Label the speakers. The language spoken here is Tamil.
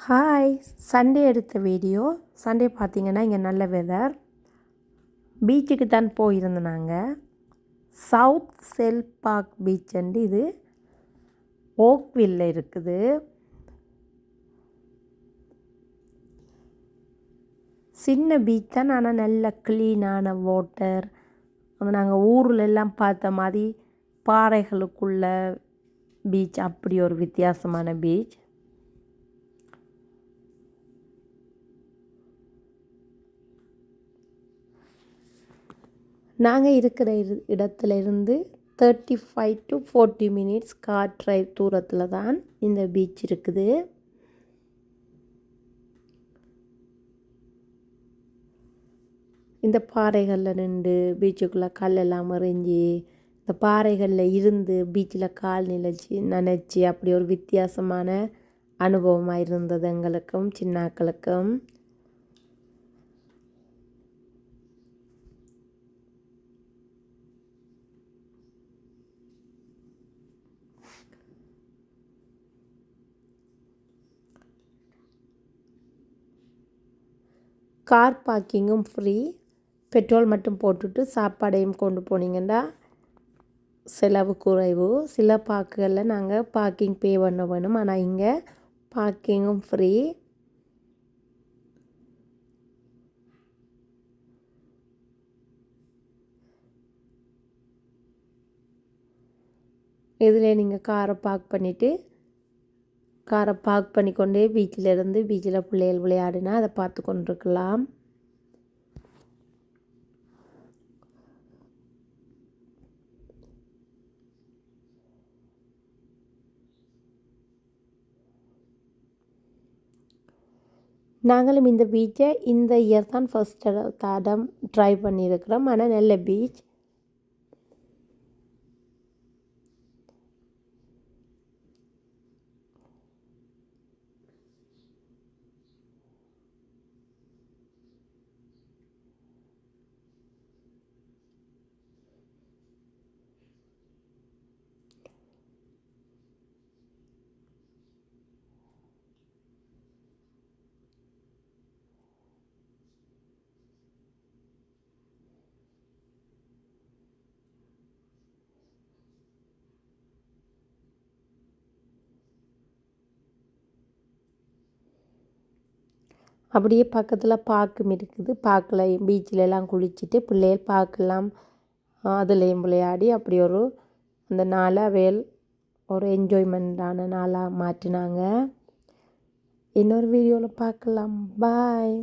Speaker 1: ஹாய், சண்டே எடுத்த வீடியோ. சண்டே பார்த்திங்கன்னா இங்கே நல்ல வெதர். பீச்சுக்கு தான் போயிருந்தோம் நாங்கள். சவுத் செல் பார்க் பீச்சுண்டு இது ஓக்வில்ல இருக்குது. சின்ன பீச் தான், ஆனால் நல்ல க்ளீனான வாட்டர். அது நாங்கள் ஊரில் எல்லாம் பார்த்த மாதிரி பாறைகளுக்குள்ள பீச், அப்படி ஒரு வித்தியாசமான பீச். நாங்கள் இருக்கிற இடத்துல இருந்து 35 to 40 மினிட்ஸ் கார் ட்ரைவ் தூரத்தில் தான் இந்த பீச் இருக்குது. இந்த பாறைகளில் நின்று பீச்சுக்குள்ளே கல்லெல்லாம் எறிஞ்சி இந்த பாறைகளில் இருந்து பீச்சில் கால் நனைச்சி அப்படி ஒரு வித்தியாசமான அனுபவமாக இருந்தது எங்களுக்கும் சின்னாக்களுக்கும். கார் பார்க்கிங்கும் ஃப்ரீ. பெட்ரோல் மட்டும் போட்டுட்டு சாப்பாடையும் கொண்டு போனீங்கன்னா செலவு குறைவு. சில பார்க்குகளில் நாங்கள் பார்க்கிங் பே பண்ண வேணும், ஆனால் இங்கே பார்க்கிங்கும் ஃப்ரீ. இதில் நீங்கள் காரை பார்க் பண்ணிவிட்டு காரை பார்க் பண்ணிக்கொண்டே பீச்சில் பிள்ளைகள் விளையாடினா அதை பார்த்து கொண்டிருக்கலாம். நாங்களும் இந்த பீச்சை இந்த இயர் தான் ஃபர்ஸ்ட் தடம் ட்ரை பண்ணியிருக்கிறோம். ஆனால் நல்ல பீச். அப்படியே பக்கத்தில் பார்க்கும் இருக்குது. பார்க்கில் பீச்சில் எல்லாம் குளிச்சுட்டு பிள்ளைகள் பார்க்கலாம், அதுலேயும் விளையாடி அப்படி ஒரு அந்த நாளாக ஒரு என்ஜாய்மெண்ட்டான நாளாக மாற்றினாங்க. இன்னொரு வீடியோவில் பார்க்கலாம். பாய்.